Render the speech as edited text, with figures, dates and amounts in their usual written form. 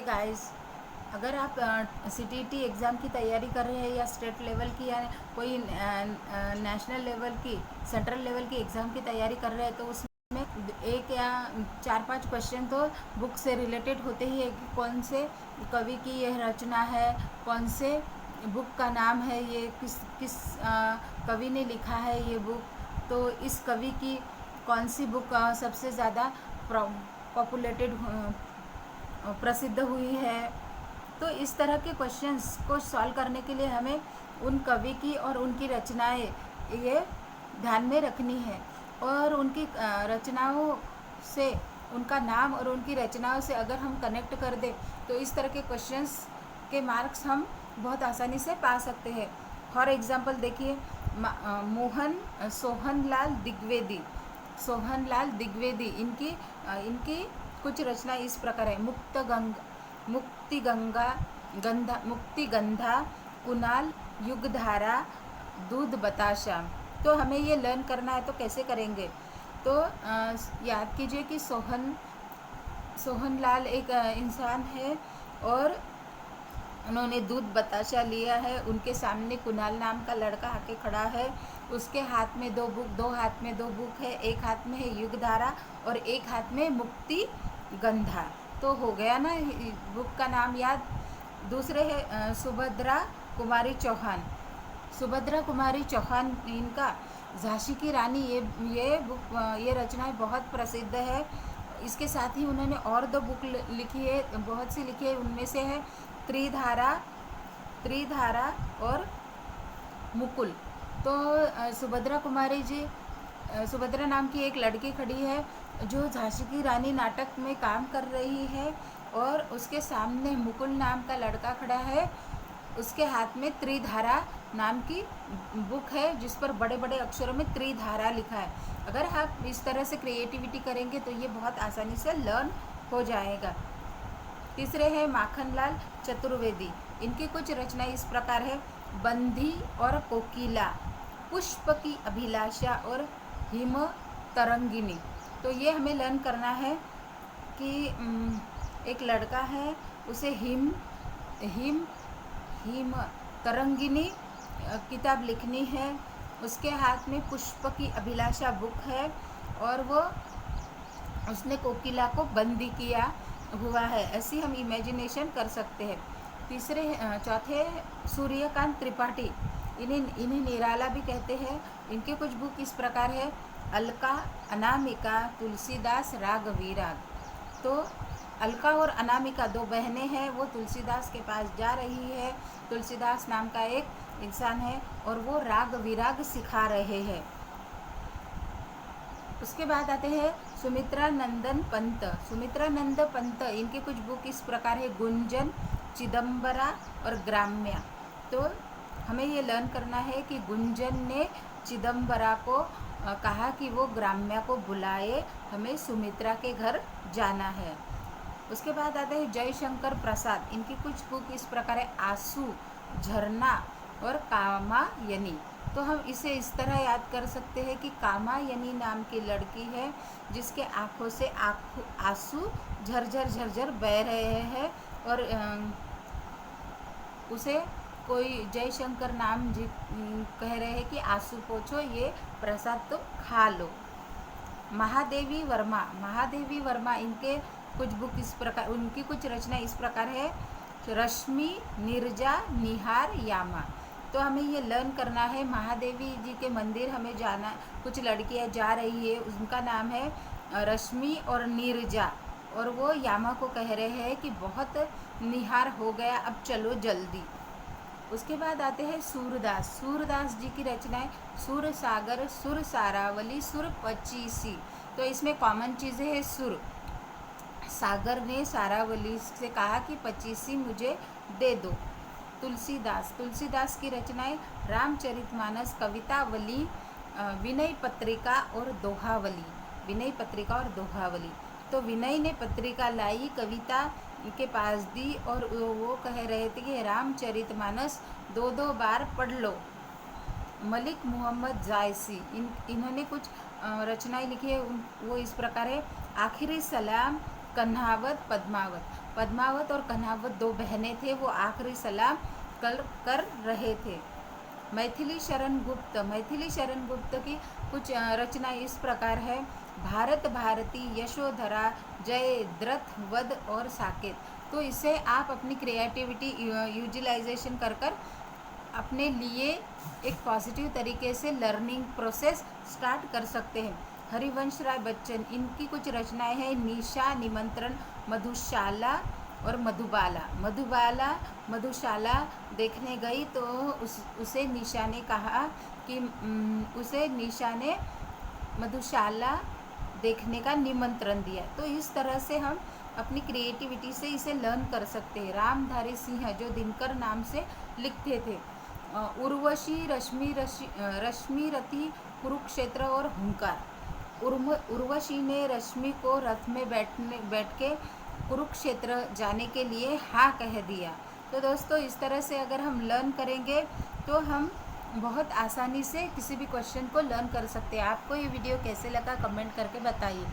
Guys, अगर आप CTT exam की तैयारी कर रहे हैं या स्टेट लेवल की या कोई नेशनल लेवल की सेंट्रल लेवल की एग्ज़ाम की तैयारी कर रहे हैं तो उसमें एक या 4-5 क्वेश्चन तो बुक से रिलेटेड होते ही है कि कौन से कवि की यह रचना है, कौन से बुक का नाम है, ये किस किस कवि ने लिखा है ये बुक, तो इस कवि की कौन सी बुक सबसे ज़्यादा पॉपुलेटेड प्रसिद्ध हुई है। तो इस तरह के क्वेश्चंस को सॉल्व करने के लिए हमें उन कवि की और उनकी रचनाएं ये ध्यान में रखनी है और उनकी रचनाओं से उनका नाम और उनकी रचनाओं से अगर हम कनेक्ट कर दें तो इस तरह के क्वेश्चंस के मार्क्स हम बहुत आसानी से पा सकते हैं। फॉर एग्जांपल देखिए, सोहनलाल द्विवेदी इनकी कुछ रचना इस प्रकार है। मुक्ति गंधा, कुणाल, युगधारा, दूध बताशा। तो हमें ये लर्न करना है तो कैसे करेंगे, तो याद कीजिए कि सोहनलाल एक इंसान है और उन्होंने दूध बताशा लिया है। उनके सामने कुणाल नाम का लड़का आके खड़ा है, उसके हाथ में दो बुक है, एक हाथ में है युगधारा और एक हाथ में मुक्ति गंधा। तो हो गया ना बुक का नाम याद। दूसरे है सुभद्रा कुमारी चौहान, इनका झांसी की रानी, ये रचनाएं बहुत प्रसिद्ध है। इसके साथ ही उन्होंने और 2 बुक लिखी है, बहुत सी लिखी है। उनमें से है त्रिधारा और मुकुल। तो सुभद्रा नाम की एक लड़की खड़ी है जो झांसी की रानी नाटक में काम कर रही है और उसके सामने मुकुल नाम का लड़का खड़ा है। उसके हाथ में त्रिधारा नाम की बुक है जिस पर बड़े बड़े अक्षरों में त्रिधारा लिखा है। अगर आप इस तरह से क्रिएटिविटी करेंगे तो ये बहुत आसानी से लर्न हो जाएगा। तीसरे है माखनलाल चतुर्वेदी, इनकी कुछ रचनाएं इस प्रकार है। बंधी और कोकिला, पुष्प की अभिलाषा और हिम तरंगिनी। तो ये हमें लर्न करना है कि एक लड़का है, उसे हिम तरंगिनी किताब लिखनी है। उसके हाथ में पुष्प की अभिलाषा बुक है और उसने कोकिला को बंदी किया हुआ है। ऐसी हम इमेजिनेशन कर सकते हैं। चौथे सूर्यकांत त्रिपाठी, इन्हें निराला भी कहते हैं। इनके कुछ बुक इस प्रकार है। अलका, अनामिका, तुलसीदास, राग विराग। तो अलका और अनामिका 2 बहनें हैं, वो तुलसीदास के पास जा रही है। तुलसीदास नाम का एक इंसान है और वो राग विराग सिखा रहे हैं। उसके बाद आते हैं सुमित्रानंद पंत, इनके कुछ बुक इस प्रकार है। गुंजन, चिदम्बरा और ग्राम्या। तो हमें ये लर्न करना है कि गुंजन ने चिदम्बरा को कहा कि वो ग्राम्या को बुलाए, हमें सुमित्रा के घर जाना है। उसके बाद आते हैं जयशंकर प्रसाद, इनकी कुछ बुक इस प्रकार है। आंसू, झरना और कामायनी। तो हम इसे इस तरह याद कर सकते हैं कि कामायनी नाम की लड़की है जिसके आँखों से आंसू झरझर बह रहे हैं और उसे कोई जयशंकर नाम कह रहे हैं कि आंसू पोछो, ये प्रसाद तो खा लो। महादेवी वर्मा, इनके कुछ बुक इस प्रकार, उनकी कुछ रचना इस प्रकार है। रश्मि, नीरजा, निहार, यामा। तो हमें ये लर्न करना है। महादेवी जी के मंदिर हमें जाना, कुछ लड़कियां जा रही है, उनका नाम है रश्मि और नीरजा, और वो यामा को कह रहे हैं कि बहुत निहार हो गया, अब चलो जल्दी। उसके बाद आते हैं सूरदास जी की रचनाएं। सुर सागर, सुर सारावली, सुर पचीसी। तो इसमें कॉमन चीज़ें हैं। सुर, सागर ने सारावली से कहा कि 25 मुझे दे दो। तुलसीदास की रचनाएं रामचरितमानस, कवितावली, विनय पत्रिका और दोहावली। तो विनय ने पत्रिका लाई, कविता के पास दी और वो कह रहे थे कि रामचरितमानस 2 बार पढ़ लो। मलिक मोहम्मद जायसी, इन्होंने कुछ रचनाएं लिखी है। वो इस प्रकार है। आखिरी सलाम, कन्हावत पद्मावत और कन्हावत 2 बहनें थे, वो आखिरी सलाम कर रहे थे। मैथिली शरण गुप्त की कुछ रचना इस प्रकार है। भारत भारती, यशोधरा, जयद्रथ, वध और साकेत। तो इससे आप अपनी क्रिएटिविटी यूटिलाइजेशन कर अपने लिए एक पॉजिटिव तरीके से लर्निंग प्रोसेस स्टार्ट कर सकते हैं। हरिवंश राय बच्चन, इनकी कुछ रचनाएं हैं। निशा, निमंत्रण, मधुशाला और मधुशाला देखने गई तो उसे निशा ने कहा कि उसे निशा ने मधुशाला देखने का निमंत्रण दिया। तो इस तरह से हम अपनी क्रिएटिविटी से इसे लर्न कर सकते हैं। रामधारी सिंह जो दिनकर नाम से लिखते थे। उर्वशी, रश्मि रथी, कुरुक्षेत्र और हुंकार। उर्वशी ने रश्मि को रथ में बैठ के कुरुक्षेत्र जाने के लिए हाँ कह दिया। तो दोस्तों इस तरह से अगर हम लर्न करेंगे तो हम बहुत आसानी से किसी भी क्वेश्चन को लर्न कर सकते हैं। आपको ये वीडियो कैसे लगा कमेंट करके बताइए।